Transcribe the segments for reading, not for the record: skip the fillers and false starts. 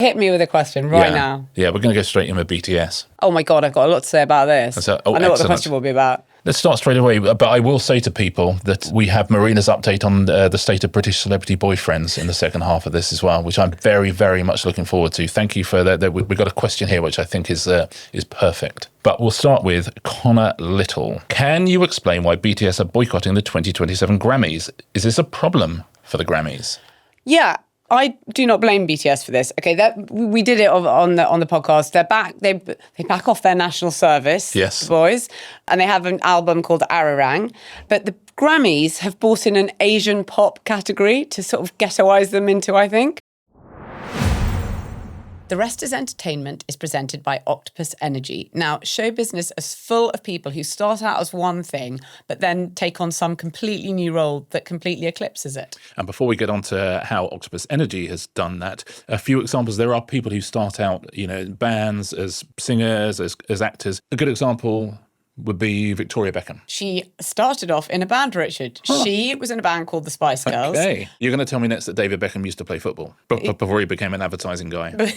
Hit me with a question right now. Yeah, we're going to go straight in with BTS. Oh my God, I've got a lot to say about this. I know what the question will be about. Let's start straight away, but I will say to people that we have Marina's update on the state of British celebrity boyfriends in the second half of this as well, which I'm very, very much looking forward to. Thank you for that. We've got a question here, which I think is perfect. But we'll start with Connor Little. Can you explain why BTS are boycotting the 2027 Grammys? Is this a problem for the Grammys? Yeah. I do not blame BTS for this. Okay, we did it on the podcast. They're back. They back off their national service. Yes, the boys, and they have an album called Ararang. But the Grammys have brought in an Asian pop category to sort of ghettoise them into, I think. The Rest is Entertainment is presented by Octopus Energy. Now, show business is full of people who start out as one thing, but then take on some completely new role that completely eclipses it. And before we get on to how Octopus Energy has done that, a few examples. There are people who start out, in bands, as singers, as actors. A good example would be Victoria Beckham. She started off in a band, Richard. Huh. She was in a band called the Spice Girls. Okay. You're going to tell me next that David Beckham used to play football before he became an advertising guy.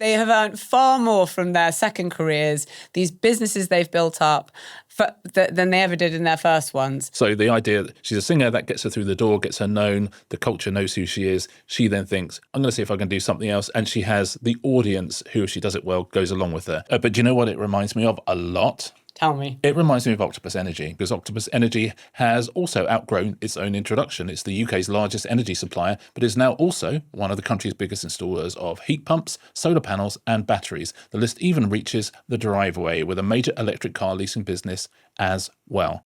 They have earned far more from their second careers, these businesses they've built up, than they ever did in their first ones. So the idea that she's a singer, that gets her through the door, gets her known, the culture knows who she is. She then thinks, I'm going to see if I can do something else. And she has the audience who, if she does it well, goes along with her. But do you know what it reminds me of a lot? Tell me. It reminds me of Octopus Energy, because Octopus Energy has also outgrown its own introduction. It's the UK's largest energy supplier, but is now also one of the country's biggest installers of heat pumps, solar panels and batteries. The list even reaches the driveway, with a major electric car leasing business as well.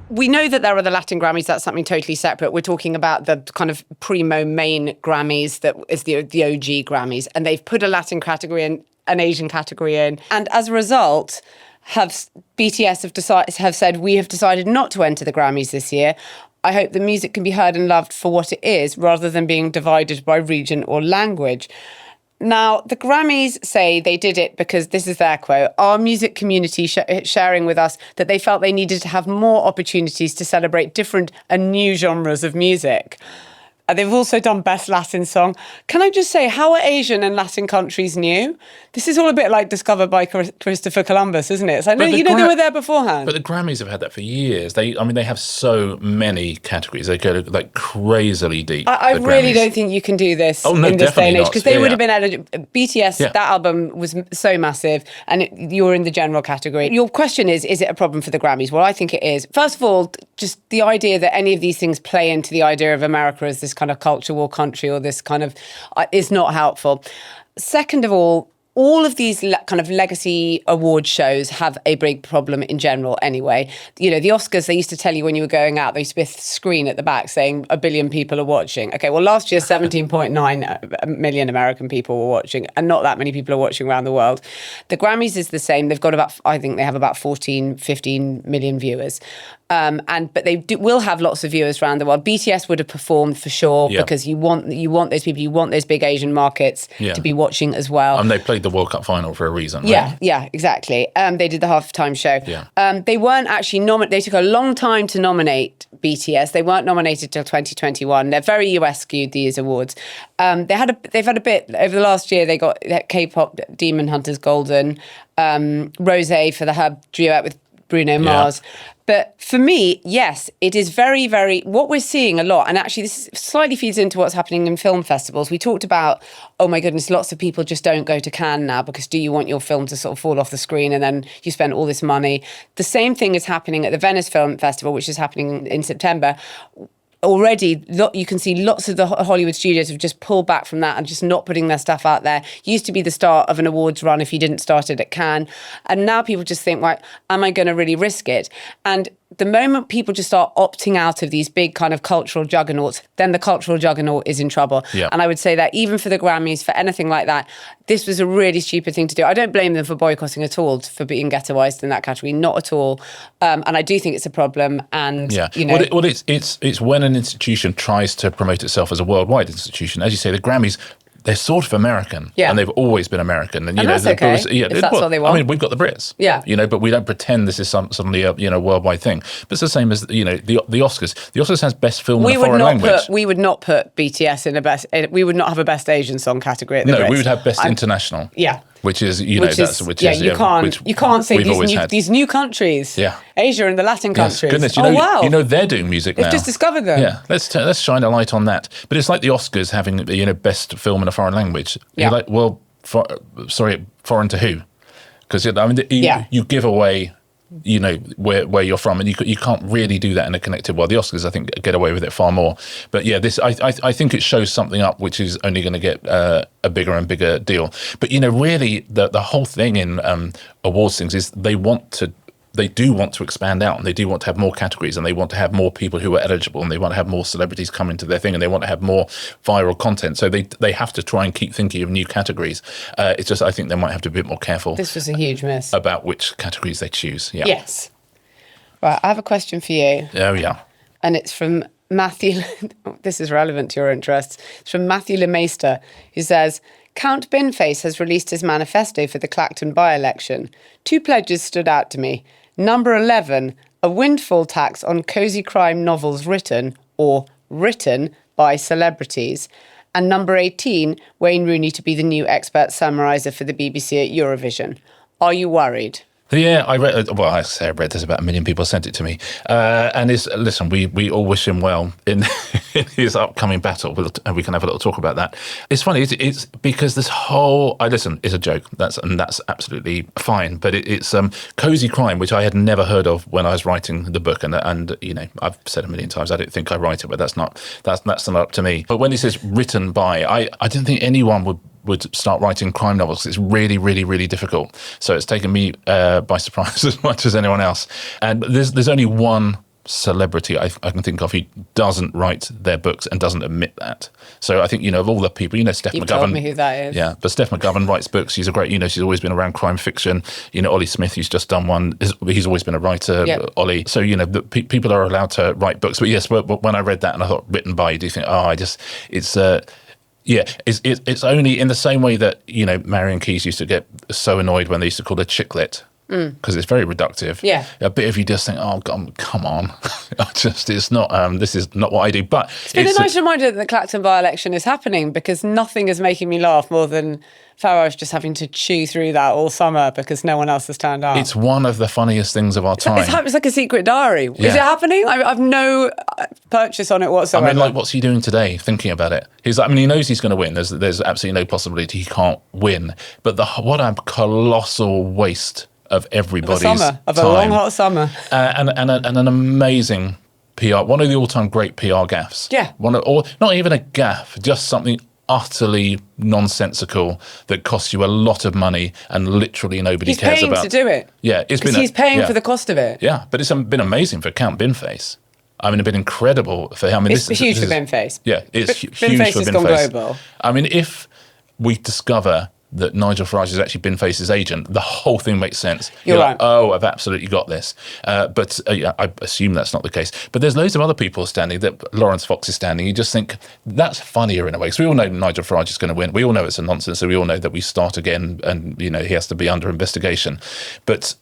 We know that there are the Latin Grammys. That's something totally separate. We're talking about the kind of primo main Grammys that is the OG Grammys. And they've put a Latin category in, an Asian category in. And as a result, BTS have said, we have decided not to enter the Grammys this year. I hope the music can be heard and loved for what it is, rather than being divided by region or language. Now, the Grammys say they did it because, this is their quote, our music community sharing with us that they felt they needed to have more opportunities to celebrate different and new genres of music. They've also done Best Latin Song. Can I just say, how are Asian and Latin countries new? This is all a bit like discovered by Christopher Columbus, isn't it? It's like, they were there beforehand. But the Grammys have had that for years. They have so many categories. They go like crazily deep. I really don't think you can do this in this day and age, because they would have been eligible. BTS, that album was so massive, and you're in the general category. Your question is it a problem for the Grammys? Well, I think it is. First of all, just the idea that any of these things play into the idea of America as this kind of culture war country, or this kind of is not helpful. Second of all of these kind of legacy award shows have a big problem in general anyway. The Oscars, they used to tell you when you were going out, there used to be a screen at the back saying 1 billion people are watching. Okay, well, last year, 17.9 million American people were watching, and not that many people are watching around the world. The Grammys is the same. They've got I think they have about 14, 15 million viewers. But they will have lots of viewers around the world. BTS would have performed for sure, because you want those people, you want those big Asian markets to be watching as well. And they played the World Cup final for a reason, right? Yeah, exactly. They did the halftime show. Yeah. They weren't actually nominated. They took a long time to nominate BTS. They weren't nominated till 2021. They're very US skewed, these awards. They've had a bit over the last year. They got K-pop Demon Hunters Golden, Rosé for the Hub duet with Bruno Mars. But for me, yes, it is very, very, what we're seeing a lot, and actually this slightly feeds into what's happening in film festivals. We talked about, oh my goodness, lots of people just don't go to Cannes now because do you want your film to sort of fall off the screen and then you spend all this money? The same thing is happening at the Venice Film Festival, which is happening in September. Already, you can see lots of the Hollywood studios have just pulled back from that and just not putting their stuff out there. Used to be the start of an awards run if you didn't start it at Cannes. And now people just think, right, am I going to really risk it? And the moment people just start opting out of these big kind of cultural juggernauts, then the cultural juggernaut is in trouble. Yeah. And I would say that even for the Grammys, for anything like that, this was a really stupid thing to do. I don't blame them for boycotting at all, for being ghettoised in that category, not at all. And I do think it's a problem. And it's when an institution tries to promote itself as a worldwide institution. As you say, the Grammys, they're sort of American, and they've always been American. And, that's okay, if that's what they want. I mean, we've got the Brits, but we don't pretend this is suddenly a worldwide thing. But it's the same as the Oscars. The Oscars has best film in a foreign language. We would not put BTS in a best. We would not have a best Asian song category. At the Brits. We would have best international. Yeah. Which is, you can't say these new countries. Yeah. Asia and the Latin countries. Goodness, wow. they're doing music now. They've just discovered them. Yeah, let's shine a light on that. But it's like the Oscars having, best film in a foreign language. You're like, well, foreign to who? Because you give away, where you're from, and you can't really do that in a connected world. The Oscars, I think, get away with it far more. But yeah, I think it shows something up which is only going to get a bigger and bigger deal. But really, the whole thing in awards things is they do want to expand out, and they do want to have more categories, and they want to have more people who are eligible, and they want to have more celebrities come into their thing, and they want to have more viral content. So they have to try and keep thinking of new categories. It's just, I think they might have to be a bit more careful. This was a huge miss. About which categories they choose. Yeah. Yes. Right, I have a question for you. Oh, yeah. And it's from Matthew. This is relevant to your interests. It's from Matthew Lemaister, who says, Count Binface has released his manifesto for the Clacton by-election. 2 pledges stood out to me. Number 11, a windfall tax on cosy crime novels written by celebrities. And number 18, Wayne Rooney to be the new expert summariser for the BBC at Eurovision. Are you worried? Yeah, I read. Well, I say I read. There's about 1 million people sent it to me, and listen. We all wish him well in his upcoming battle, and we can have a little talk about that. It's funny. It's because this whole. Listen, it's a joke. That's absolutely fine. But it's cozy crime, which I had never heard of when I was writing the book, and I've said 1 million times I don't think I write it, but that's not up to me. But when it says written by, I didn't think anyone would start writing crime novels. It's really, really, really difficult. So it's taken me by surprise as much as anyone else. And there's only one celebrity I can think of who doesn't write their books and doesn't admit that. So I think, of all the people, Steph McGovern. You told me who that is. Yeah, but Steph McGovern writes books. She's a great, she's always been around crime fiction. Ollie Smith, who's just done one, he's always been a writer, yep. Ollie. So, people are allowed to write books. But yes, when I read that and I thought written by, you do think, it's only in the same way that, Marion Keyes used to get so annoyed when they used to call her chicklet, because it's very reductive. Yeah. A bit of you just think, oh, God, come on. It's not, this is not what I do. But it's been a nice reminder that the Clacton by-election is happening, because nothing is making me laugh more than Farage just having to chew through that all summer because no one else has turned up. It's one of the funniest things of our time. It's like a secret diary. Yeah. Is it happening? I've no purchase on it whatsoever. I mean, what's he doing today, thinking about it? He knows he's going to win. There's absolutely no possibility he can't win. But what a colossal waste of everybody's time. Of a long, hot summer. And an amazing PR, one of the all-time great PR gaffes. Yeah. Or not even a gaff, just something utterly nonsensical that costs you a lot of money and literally nobody cares about. He's paying to do it. Yeah. He's paying for the cost of it. Yeah, but it's been amazing for Count Binface. I mean, it's been incredible for him. I mean, it's huge for Binface. Yeah, it's huge for Binface. Binface has gone global. I mean, if we discover that Nigel Farage is actually Binface's agent, the whole thing makes sense. You're right. Oh, I've absolutely got this. But I assume that's not the case. But there's loads of other people standing, that Lawrence Fox is standing. You just think that's funnier in a way. Because we all know Nigel Farage is going to win. We all know it's a nonsense. So we all know that we start again and, he has to be under investigation. But,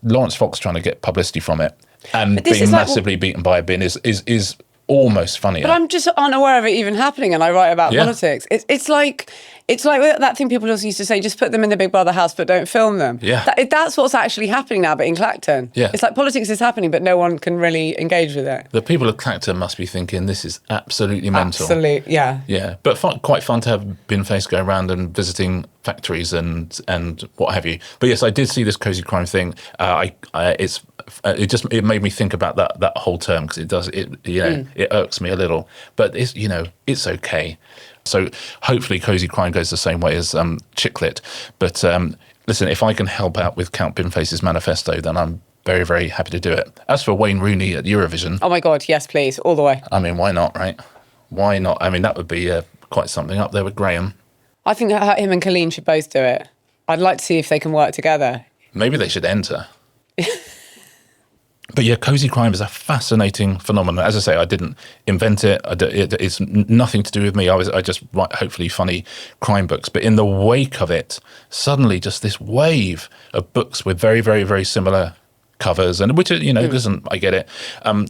Lawrence Fox trying to get publicity from it and being massively beaten by a bin is almost funnier. But I'm just unaware of it even happening, and I write about politics. It's like that thing people just used to say, just put them in the Big Brother house but don't film them. Yeah. That's what's actually happening now, but in Clacton. Yeah. It's like politics is happening, but no one can really engage with it. The people of Clacton must be thinking, this is absolutely mental. Absolutely, yeah. Yeah, but quite fun to have Binface go around and visiting factories and what have you. But yes, I did see this cozy crime thing. It made me think about that whole term, because it irks me a little. But it's okay. So hopefully cozy crime goes the same way as chicklit. But listen, if I can help out with Count Binface's manifesto, then I'm very, very happy to do it. As for Wayne Rooney at Eurovision, oh my God, yes, please, all the way. I mean, why not, right? Why not? I mean, that would be quite something up there with Graham. I think him and Colleen should both do it. I'd like to see if they can work together. Maybe they should enter. But yeah, cozy crime is a fascinating phenomenon. As I say, I didn't invent it. It's nothing to do with me. I just write hopefully funny crime books. But in the wake of it, suddenly just this wave of books with very, very, very similar covers, and which, listen, I get it. And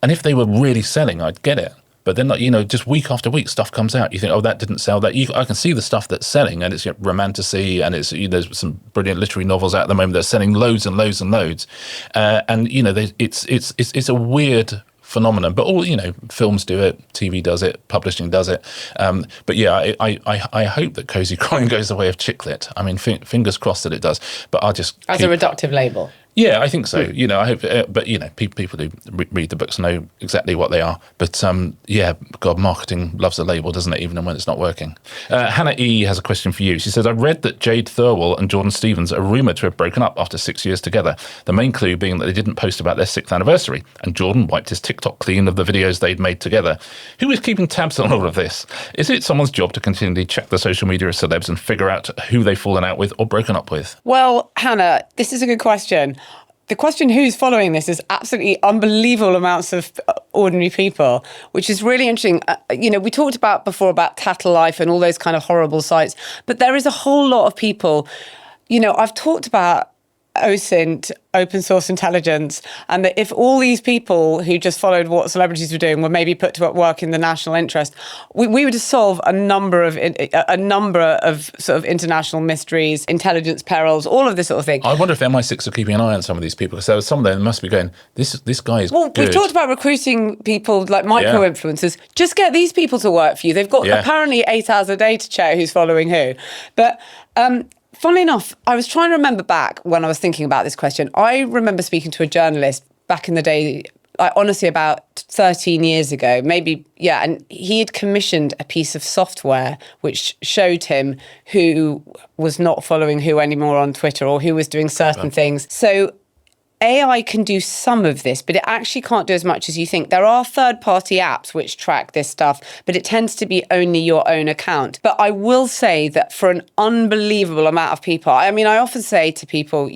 if they were really selling, I'd get it. But then, just week after week, stuff comes out. You think, oh, that didn't sell. I can see the stuff that's selling, and it's romantasy, and it's there's some brilliant literary novels out at the moment that are selling loads and loads and loads. And it's a weird phenomenon. But all films do it, TV does it, publishing does it. But yeah, I hope that cozy crime goes the way of chick lit. I mean, fingers crossed that it does. But I'll just as a reductive label. Yeah, I think so. I hope, but people who read the books know exactly what they are. But God, marketing loves a label, doesn't it? Even when it's not working. Hannah E has a question for you. She says, "I read that Jade Thirlwell and Jordan Stevens are rumoured to have broken up after 6 years together. The main clue being that they didn't post about their 6th anniversary, and Jordan wiped his TikTok clean of the videos they'd made together. Who is keeping tabs on all of this? Is it someone's job to continually check the social media of celebs and figure out who they've fallen out with or broken up with?" Well, Hannah, this is a good question. The question who's following this is absolutely unbelievable amounts of ordinary people, which is really interesting. We talked about before about Tattle Life and all those kind of horrible sites, but there is a whole lot of people. I've talked about OSINT, open source intelligence, and that if all these people who just followed what celebrities were doing were maybe put to work in the national interest, we would solve a number of sort of international mysteries, intelligence perils, all of this sort of thing. I wonder if MI6 are keeping an eye on some of these people, because some of them must be going, this guy is good. We've talked about recruiting people like micro-influencers. Just get these people to work for you. They've got apparently 8 hours a day to check who's following who. But funnily enough, I was trying to remember back when I was thinking about this question. I remember speaking to a journalist back in the day, honestly about 13 years ago, maybe, and he had commissioned a piece of software which showed him who was not following who anymore on Twitter or who was doing certain things. So AI can do some of this, but it actually can't do as much as you think. There are third-party apps which track this stuff, but it tends to be only your own account. But I will say that for an unbelievable amount of people, I mean, I often say to people,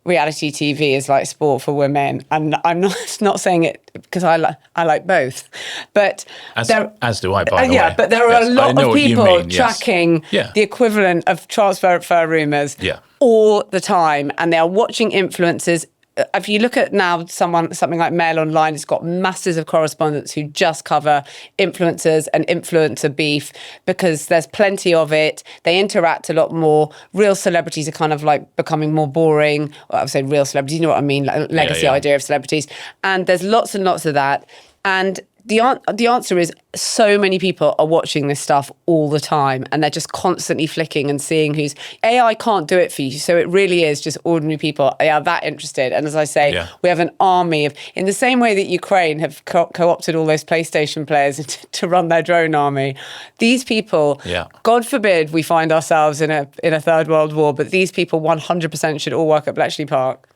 reality TV is like sport for women, and I'm not saying it because I like both, but as do I. By the way, but there are a lot of people tracking the equivalent of transfer rumours all the time, and they are watching influencers. If you look at now something like Mail Online, it's got masses of correspondents who just cover influencers and influencer beef because there's plenty of it. They interact a lot more. Real celebrities are kind of like becoming more boring. Well, I would say real celebrities, you know what I mean? Like legacy idea of celebrities. And there's lots and lots of that. And the answer is so many people are watching this stuff all the time, and they're just constantly flicking and seeing who's... AI can't do it for you, so it really is just ordinary people are that interested. And as I say, we have an army of... In the same way that Ukraine have co-opted all those PlayStation players to run their drone army, these people, God forbid we find ourselves in a third world war, but these people 100% should all work at Bletchley Park.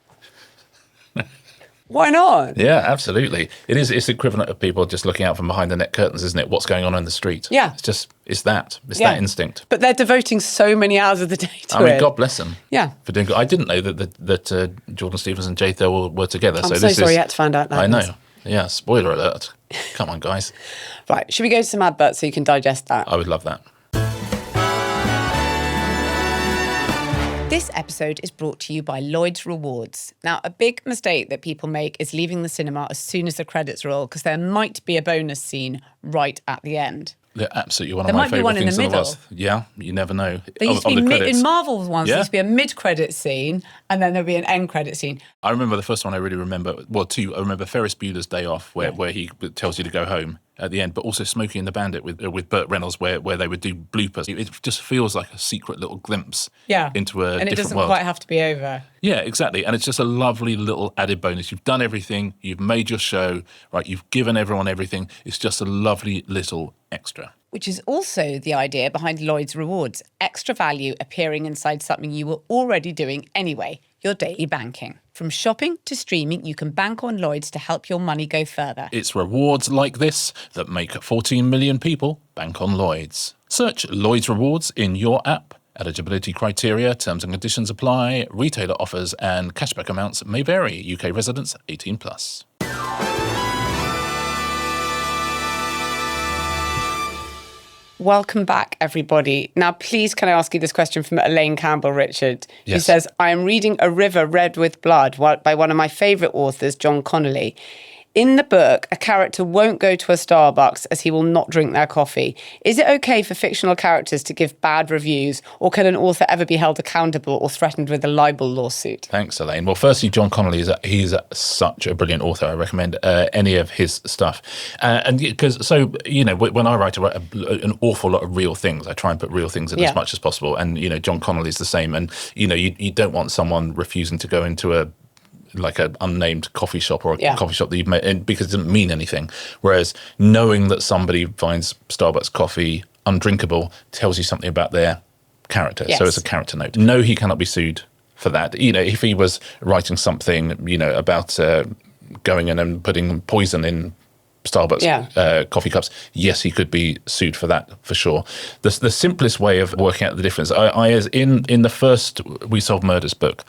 Why not? Yeah, absolutely. It's the equivalent of people just looking out from behind the net curtains, isn't it? What's going on in the street? Yeah. It's that instinct. But they're devoting so many hours of the day to it. I mean, God bless them. Yeah. For doing good. I didn't know that Jordan Stevens and Jade Thirlwell were together. I'm so sorry you had to find out that. I know. Yeah, spoiler alert. Come on, guys. Right, should we go to some adverts so you can digest that? I would love that. This episode is brought to you by Lloyds Rewards. Now, a big mistake that people make is leaving the cinema as soon as the credits roll because there might be a bonus scene right at the end. They're absolutely one of my favourite things in the world. Yeah, you never know. There used to be in Marvel ones, there used to be a mid-credit scene and then there'll be an end-credit scene. I remember the first one I really remember, two. I remember Ferris Bueller's Day Off, where he tells you to go home at the end, but also Smokey and the Bandit with Burt Reynolds, where they would do bloopers. It just feels like a secret little glimpse into a different world. And it doesn't quite have to be over. Yeah, exactly. And it's just a lovely little added bonus. You've done everything. You've made your show, right? You've given everyone everything. It's just a lovely little extra. Which is also the idea behind Lloyds Rewards. Extra value appearing inside something you were already doing anyway, your daily banking. From shopping to streaming, you can bank on Lloyds to help your money go further. It's rewards like this that make 14 million people bank on Lloyds. Search Lloyds Rewards in your app Eligibility criteria, terms and conditions apply, retailer offers and cashback amounts may vary. UK residents 18 plus. Welcome back, everybody. Now, please, can I ask you this question from Elaine Campbell, Richard? Yes. Who says, I am reading A River Red with Blood by one of my favourite authors, John Connolly. In the book, a character won't go to a Starbucks as he will not drink their coffee. Is it okay for fictional characters to give bad reviews, or can an author ever be held accountable or threatened with a libel lawsuit? Thanks, Elaine. Well, firstly, John Connolly he's such a brilliant author. I recommend any of his stuff. And because, so, you know, when I write an awful lot of real things, I try and put real things in as much as possible. And, you know, John Connolly's the same. And, you know, you don't want someone refusing to go into an unnamed coffee shop or a coffee shop that you've made, because it doesn't mean anything. Whereas knowing that somebody finds Starbucks coffee undrinkable tells you something about their character. Yes. So it's a character note. No, he cannot be sued for that. You know, if he was writing something, you know, about going in and putting poison in Starbucks coffee cups, yes, he could be sued for that, for sure. The simplest way of working out the difference, in the first We Solve Murders book,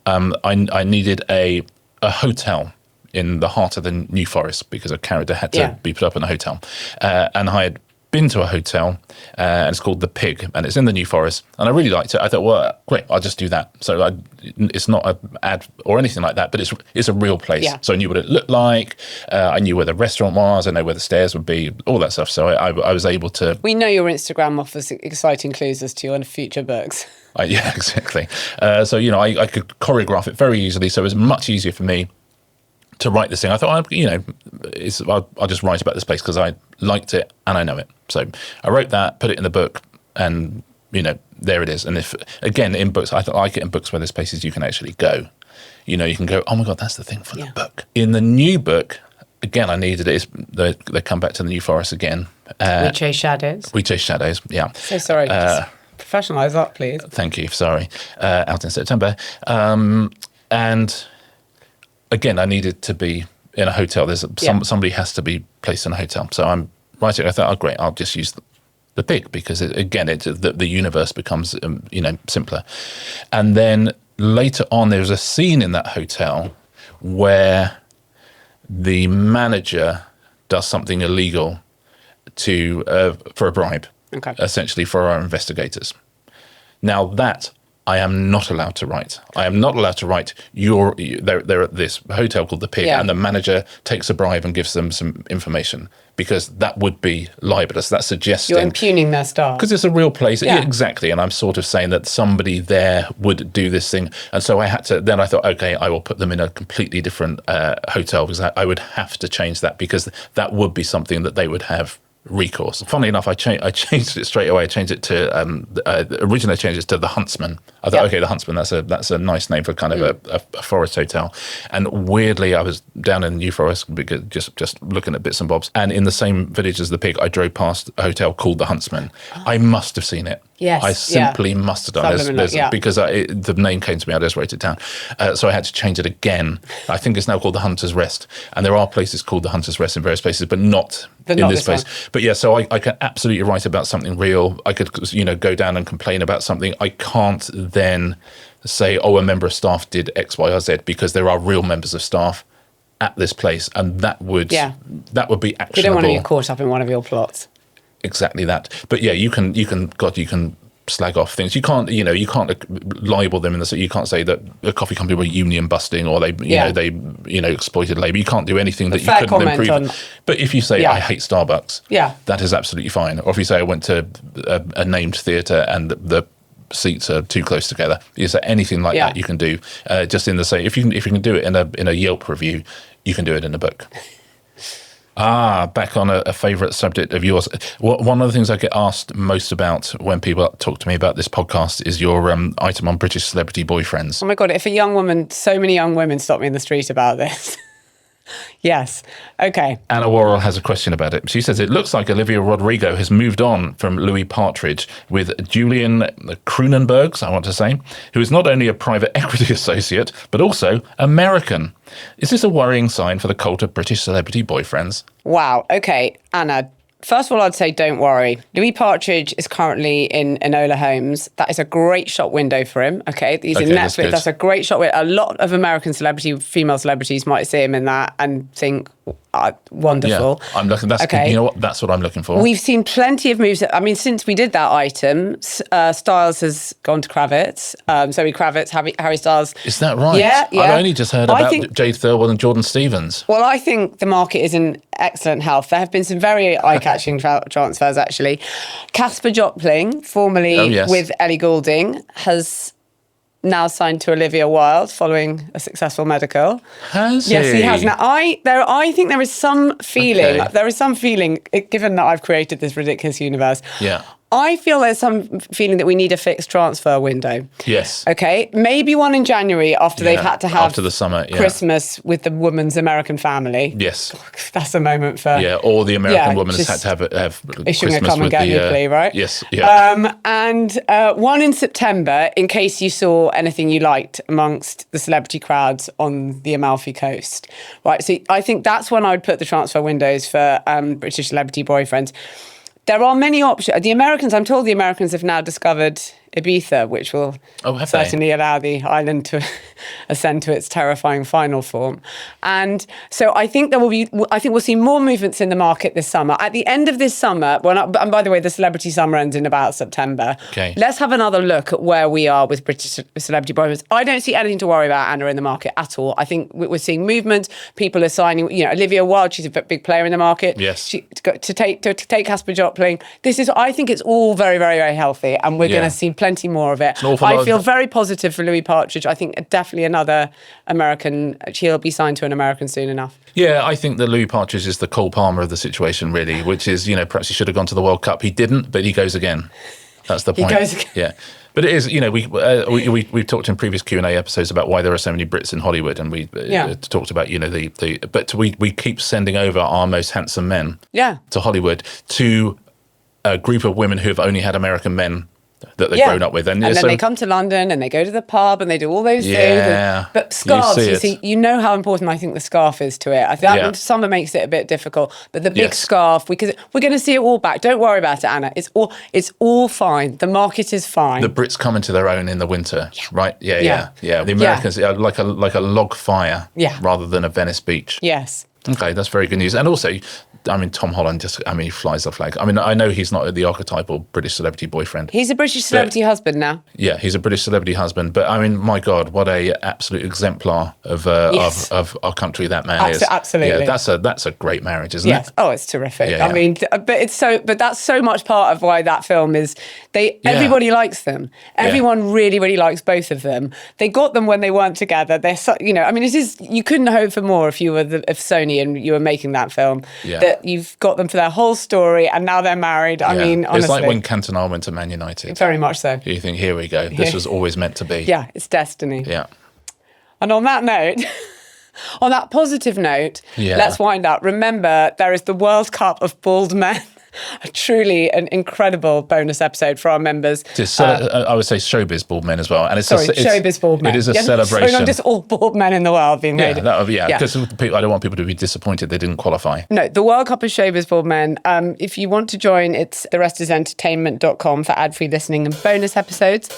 I needed a hotel in the heart of the New Forest because a character had to be put up in a hotel. And I had been to a hotel, and it's called The Pig, and it's in the New Forest, and I really liked it. I thought, well, great, I'll just do that. So it's not an ad or anything like that, but it's a real place. Yeah. So I knew what it looked like. I knew where the restaurant was. I know where the stairs would be, all that stuff. So I was able to... We know your Instagram offers exciting clues as to your future books. Yeah, exactly. So, you know, I could choreograph it very easily, so it was much easier for me to write this thing. I thought, you know, I'll just write about this place because I liked it and I know it. So I wrote that, put it in the book, and, you know, there it is. And if, again, in books, I like it in books where there's places you can actually go. You know, you can go, oh my God, that's the thing from the book. In the new book, again, I needed it. They come back to the New Forest again. We Chase Shadows. We Chase Shadows, yeah. So sorry. Professionalise that, please. Thank you. Sorry. Out in September. And again, I needed to be in a hotel. There's somebody has to be placed in a hotel. So I'm writing. I thought, oh, great, I'll just use the Pig because, the universe becomes, you know, simpler. And then later on, there's a scene in that hotel where the manager does something illegal for a bribe, essentially for our investigators. Now that I am not allowed to write. I am not allowed to write, they're at this hotel called The Pig, and the manager takes a bribe and gives them some information, because that would be libelous. That's suggesting... You're impugning their style. Because it's a real place. Yeah, exactly. And I'm sort of saying that somebody there would do this thing. And so I thought, okay, I will put them in a completely different hotel, because I would have to change that, because that would be something that they would have recourse. Funnily enough, I changed it straight away. I changed it to originally I changed it to The Huntsman. I thought, okay, The Huntsman, that's a nice name for kind of a forest hotel. And weirdly, I was down in the New Forest because just looking at bits and bobs. And in the same village as The Pig, I drove past a hotel called The Huntsman. I must have seen it. Yes, I simply must have done. Because the name came to me. I just wrote it down. So I had to change it again. I think it's now called The Hunter's Rest. And there are places called The Hunter's Rest in various places, but not in this place. But yeah, so I can absolutely write about something real. I could, you know, go down and complain about something. I can't then say, oh, a member of staff did X, Y, or Z, because there are real members of staff at this place, and that would be actionable. You don't want to get caught up in one of your plots. Exactly that. But yeah, you can slag off things. You can't libel them in the. You can't say that a coffee company were union busting, or they exploited labour. You can't do anything that you couldn't improve. But if you say I hate Starbucks, that is absolutely fine. Or if you say I went to a named theatre and the seats are too close together, you say anything like that you can do. Just in the say, if you can do it in a Yelp review, you can do it in a book. Back on a favourite subject of yours. One of the things I get asked most about when people talk to me about this podcast is your item on British celebrity boyfriends. Oh my God, if so many young women stop me in the street about this. Yes. Okay. Anna Worrell has a question about it. She says, it looks like Olivia Rodrigo has moved on from Louis Partridge with Julian Cronenbergs, I want to say, who is not only a private equity associate, but also American. Is this a worrying sign for the cult of British celebrity boyfriends? Wow. Okay, Anna, First of all, I'd say don't worry. Louis Partridge is currently in Enola Holmes. That is a great shop window for him. Okay, he's in Netflix. That's a great shop window. A lot of American female celebrities might see him in that and think, wonderful. Yeah, I'm looking. That's okay. You know what? That's what I'm looking for. We've seen plenty of moves. I mean, since we did that item, Styles has gone to Kravitz. Zoe Kravitz, Harry Styles. Is that right? Yeah. I've only just heard about Jade Thirlwell and Jordan Stevens. Well, I think the market is in excellent health. There have been some very eye-catching transfers, actually. Casper Jopling, formerly with Ellie Goulding, has now signed to Olivia Wilde following a successful medical. Has he? Yes, he has. Now, I think there is some feeling, given that I've created this ridiculous universe. Yeah. I feel there's some feeling that we need a fixed transfer window. Yes. Okay. Maybe one in January after they've had to have after the summer, Christmas with the woman's American family. Yes. That's a moment for... Yeah, or the American woman has had to have issuing Christmas a come and get you plea, right? Yes. Yeah. And one in September, in case you saw anything you liked amongst the celebrity crowds on the Amalfi Coast. Right. So I think that's when I would put the transfer windows for British celebrity boyfriends. There are many options. I'm told the Americans have now discovered Ibiza, which will certainly allow the island to ascend to its terrifying final form. And so I think we'll see more movements in the market this summer. At the end of this summer, and by the way, the celebrity summer ends in about September. Okay. Let's have another look at where we are with British celebrity boyfriends. I don't see anything to worry about, Anna, in the market at all. I think we're seeing movement. People are signing. Olivia Wilde, she's a big player in the market. Yes. To take Casper Jopling. I think it's all very, very, very healthy, and we're going to see plenty more of it. I feel very positive for Louis Partridge. I think definitely another American. He'll be signed to an American soon enough. Yeah, I think that Louis Partridge is the Cole Palmer of the situation, really, which is, perhaps he should have gone to the World Cup. He didn't, but he goes again. That's the point. He goes again. Yeah. But it is, we've talked in previous Q&A episodes about why there are so many Brits in Hollywood, and we talked about, but we keep sending over our most handsome men to Hollywood to a group of women who have only had American men that they've grown up with. And then they come to London and they go to the pub and they do all those things. But scarves, you know how important I think the scarf is to it. I think that summer makes it a bit difficult. But the big scarf, because we're going to see it all back. Don't worry about it, Anna. It's all fine. The market is fine. The Brits come into their own in the winter, right? Yeah. The Americans are like a log fire rather than a Venice beach. Yes. Okay, that's very good news. And also, Tom Holland he flies the flag. I know he's not the archetypal British celebrity boyfriend. He's a British celebrity husband now. Yeah, he's a British celebrity husband. But my God, what a absolute exemplar of our country that man is. Absolutely. Yeah, that's a great marriage, isn't it? Oh, it's terrific. Yeah. But that's so much part of why that film is. Everybody likes them. Everyone really, really likes both of them. They got them when they weren't together. They're you couldn't hope for more if you were if Sony and you were making that film. Yeah. That you've got them for their whole story and now they're married. Honestly. It's like when Cantona went to Man United. Very much so. You think, here we go. This was always meant to be. Yeah, it's destiny. Yeah. And on that note, on that positive note, let's wind up. Remember, there is the World Cup of Bald Men. Truly an incredible bonus episode for our members. I would say showbiz bald men as well. And showbiz bald men. It is a celebration. So not just all bald men in the world being made. Because I don't want people to be disappointed they didn't qualify. No, the World Cup of Showbiz Bald Men. If you want to join, it's therestisentertainment.com for ad-free listening and bonus episodes.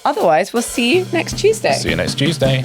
Otherwise, we'll see you next Tuesday. See you next Tuesday.